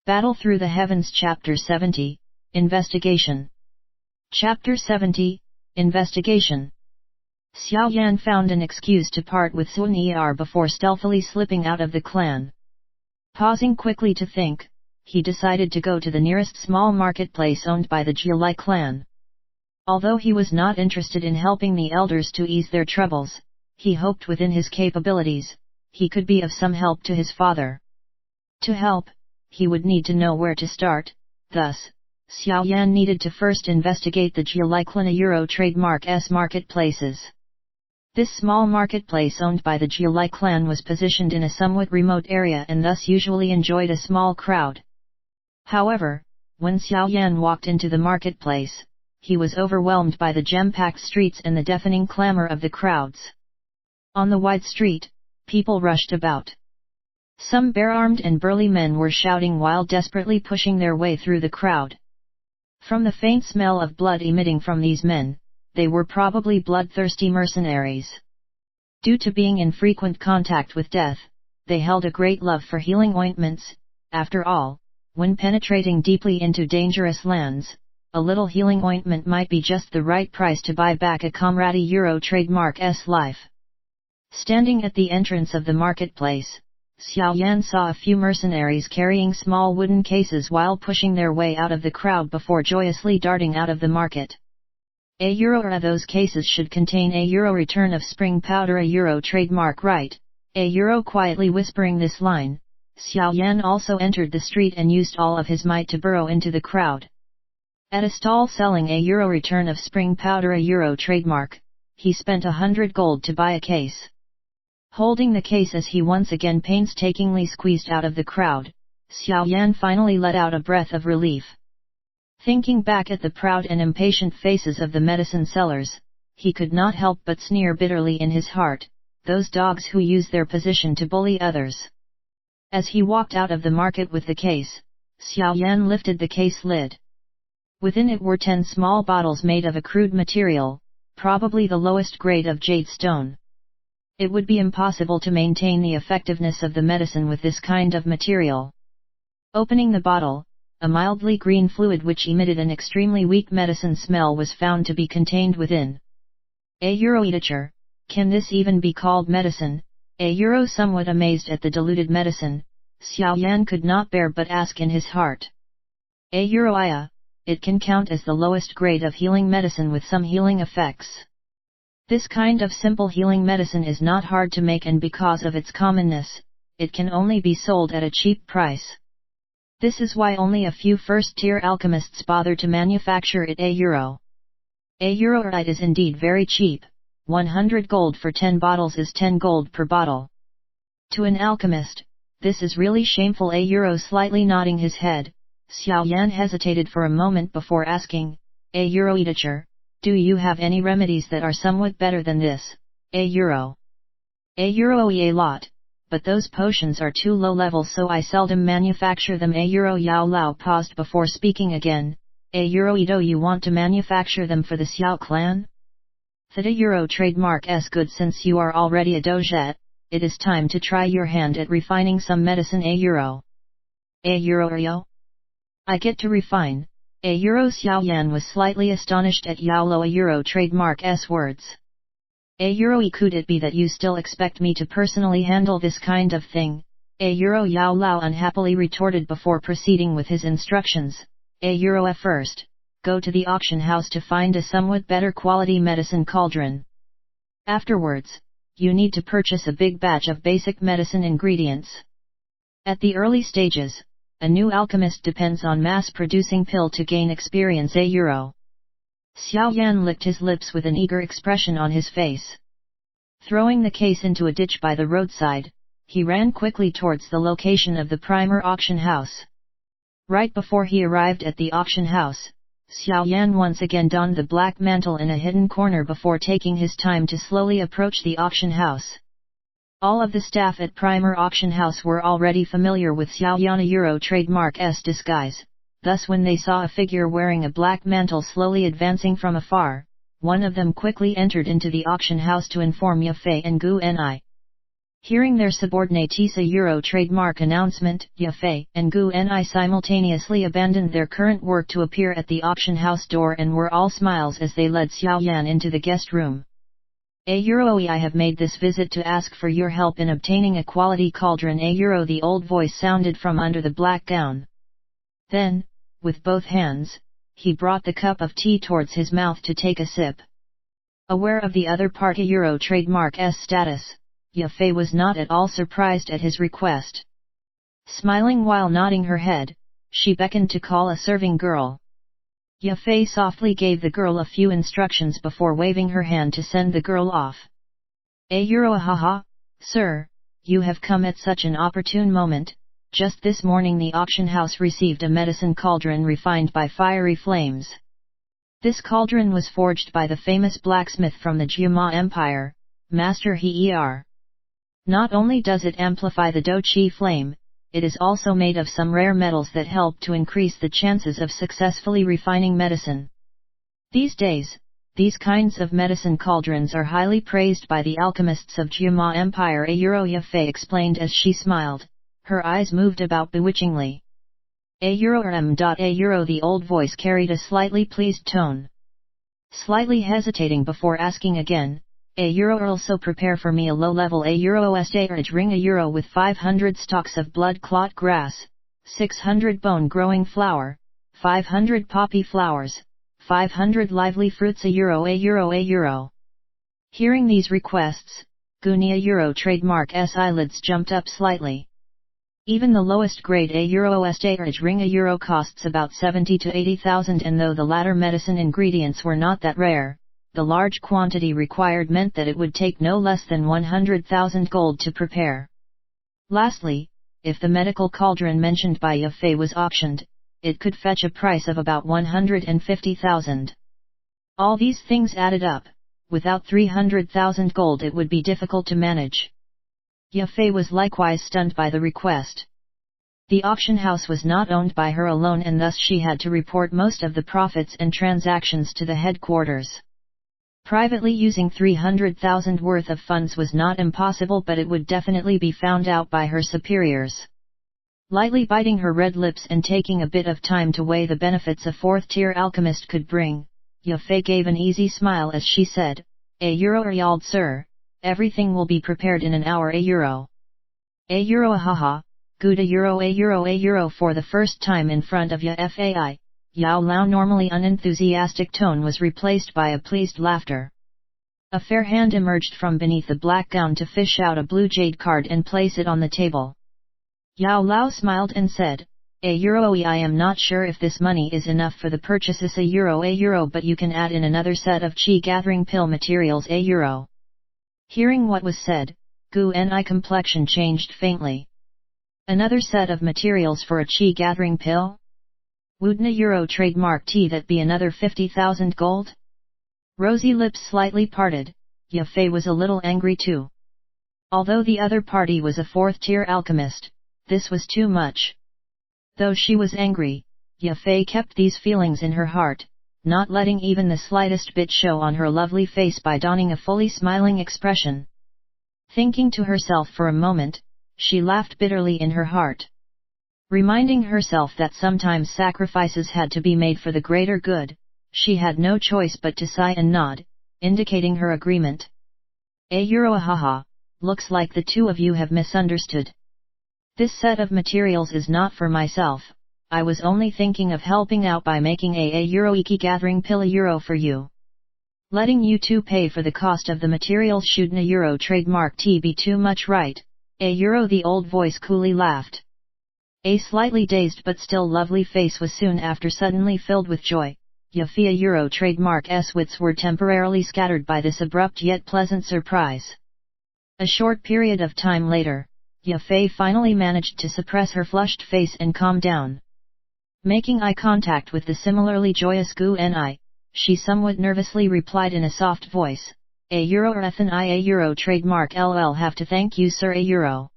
Battle Through the Heavens Chapter 70, Investigation. Chapter 70, Investigation. Xiao Yan found an excuse to part with Sun Er before stealthily slipping out of the clan. Pausing quickly to think, he decided to go to the nearest small marketplace owned by the Jialai clan. Although he was not interested in helping the elders to ease their troubles, he hoped within his capabilities, he could be of some help to his father. To help, he would need to know where to start, thus, Xiao Yan needed to first investigate the Jialai clan Euro trademark S marketplaces. This small marketplace owned by the Jialai clan was positioned in a somewhat remote area and thus usually enjoyed a small crowd. However, when Xiao Yan walked into the marketplace, he was overwhelmed by the gem-packed streets and the deafening clamor of the crowds. On the wide street, people rushed about. Some bare-armed and burly men were shouting while desperately pushing their way through the crowd. From the faint smell of blood emitting from these men, they were probably bloodthirsty mercenaries. Due to being in frequent contact with death, they held a great love for healing ointments. After all, when penetrating deeply into dangerous lands, a little healing ointment might be just the right price to buy back a comrade Euro trademark S life. Standing at the entrance of the marketplace, Xiao Yan saw a few mercenaries carrying small wooden cases while pushing their way out of the crowd before joyously darting out of the market. €1 those cases should contain €1 return of spring powder €1 trademark right, €1 quietly whispering this line, Xiao Yan also entered the street and used all of his might to burrow into the crowd. At a stall selling €1 return of spring powder €1 trademark, he spent 100 gold to buy a case. Holding the case as he once again painstakingly squeezed out of the crowd, Xiao Yan finally let out a breath of relief. Thinking back at the proud and impatient faces of the medicine sellers, he could not help but sneer bitterly in his heart, those dogs who use their position to bully others. As he walked out of the market with the case, Xiao Yan lifted the case lid. Within it were 10 small bottles made of a crude material, probably the lowest grade of jade stone. It would be impossible to maintain the effectiveness of the medicine with this kind of material. Opening the bottle, a mildly green fluid which emitted an extremely weak medicine smell was found to be contained within. €1 can this even be called medicine? €1 somewhat amazed at the diluted medicine, Xiao Yan could not bear but ask in his heart. €1, it can count as the lowest grade of healing medicine with some healing effects. This kind of simple healing medicine is not hard to make, and because of its commonness, it can only be sold at a cheap price. This is why only a few first-tier alchemists bother to manufacture it €1. €1 is indeed very cheap. 100 gold for 10 bottles is 10 gold per bottle. To an alchemist, this is really shameful. €1 slightly nodding his head, Xiao Yan hesitated for a moment before asking, €1 teacher, do you have any remedies that are somewhat better than this? €1 a lot, but those potions are too low level, so I seldom manufacture them. €1 Yao Lao paused before speaking again. €1 do you want to manufacture them for the Xiao clan? That €1 trademark S good. Since you are already a dojet, it is time to try your hand at refining some medicine. €1 I get to refine. €1 Xiao Yan was slightly astonished at Yao Lao €1 trademark S words. €1 could it be that you still expect me to personally handle this kind of thing? €1 Yao Lao unhappily retorted before proceeding with his instructions. €1 first, go to the auction house to find a somewhat better quality medicine cauldron. Afterwards, you need to purchase a big batch of basic medicine ingredients. At the early stages, a new alchemist depends on mass-producing pill to gain experience. €1. Xiao Yan licked his lips with an eager expression on his face. Throwing the case into a ditch by the roadside, he ran quickly towards the location of the primer auction house. Right before he arrived at the auction house, Xiao Yan once again donned the black mantle in a hidden corner before taking his time to slowly approach the auction house. All of the staff at Primer Auction House were already familiar with Xiao Yan €1 trademark S disguise, thus when they saw a figure wearing a black mantle slowly advancing from afar, one of them quickly entered into the auction house to inform Ye Fei and Gu Ni. Hearing their subordinate's euro trademark announcement, Yafei and Gu Ni simultaneously abandoned their current work to appear at the auction house door and were all smiles as they led Xiaoyan into the guest room. I have made this visit to ask for your help in obtaining a quality cauldron. The old voice sounded from under the black gown. Then, with both hands, he brought the cup of tea towards his mouth to take a sip. Aware of the other part euro trademark's status, Yafei was not at all surprised at his request. Smiling while nodding her head, she beckoned to call a serving girl. Yafei softly gave the girl a few instructions before waving her hand to send the girl off. Haha, sir, you have come at such an opportune moment. Just this morning the auction house received a medicine cauldron refined by fiery flames. This cauldron was forged by the famous blacksmith from the Jiama Empire, Master He. Not only does it amplify the Doqi flame, it is also made of some rare metals that help to increase the chances of successfully refining medicine. These days, these kinds of medicine cauldrons are highly praised by the alchemists of Jiama Empire. Yafei explained as she smiled, her eyes moved about bewitchingly. The old voice carried a slightly pleased tone. Slightly hesitating before asking again, also prepare for me a low-level stage ring with 500 stalks of blood-clot grass, 600 bone-growing flower, 500 poppy flowers, 500 lively fruits a. Hearing these requests, Gunia trademark's eyelids jumped up slightly. Even the lowest grade stage ring costs about 70 to 80,000, and though the latter medicine ingredients were not that rare, the large quantity required meant that it would take no less than 100,000 gold to prepare. Lastly, if the medical cauldron mentioned by Yafei was auctioned, it could fetch a price of about 150,000. All these things added up, without 300,000 gold it would be difficult to manage. Yafei was likewise stunned by the request. The auction house was not owned by her alone, and thus she had to report most of the profits and transactions to the headquarters. Privately using 300,000 worth of funds was not impossible, but it would definitely be found out by her superiors. Lightly biting her red lips and taking a bit of time to weigh the benefits a fourth-tier alchemist could bring, Yafei gave an easy smile as she said, Yald sir, everything will be prepared in an hour haha, good a. For the first time in front of Yafei, Yao Lao normally unenthusiastic tone was replaced by a pleased laughter. A fair hand emerged from beneath the black gown to fish out a blue jade card and place it on the table. Yao Lao smiled and said, I am not sure if this money is enough for the purchases a, but you can add in another set of qi gathering pill materials a. Hearing what was said, Gu Ni complexion changed faintly. Another set of materials for a qi gathering pill? Wouldn't trademark tea that be another 50,000 gold? Rosy lips slightly parted, Yafei was a little angry too. Although the other party was a fourth-tier alchemist, this was too much. Though she was angry, Yafei kept these feelings in her heart, not letting even the slightest bit show on her lovely face by donning a fully smiling expression. Thinking to herself for a moment, she laughed bitterly in her heart. Reminding herself that sometimes sacrifices had to be made for the greater good, she had no choice but to sigh and nod, indicating her agreement. Haha, looks like the two of you have misunderstood. This set of materials is not for myself, I was only thinking of helping out by making a iki gathering pill a for you. Letting you two pay for the cost of the materials shouldn't a trademark tea be too much, right? The old voice coolly laughed. A slightly dazed but still lovely face was soon after suddenly filled with joy. Yafei trademark's wits were temporarily scattered by this abrupt yet pleasant surprise. A short period of time later, Yafei finally managed to suppress her flushed face and calm down. Making eye contact with the similarly joyous Gu Ni, she somewhat nervously replied in a soft voice, a trademark LL have to thank you sir a.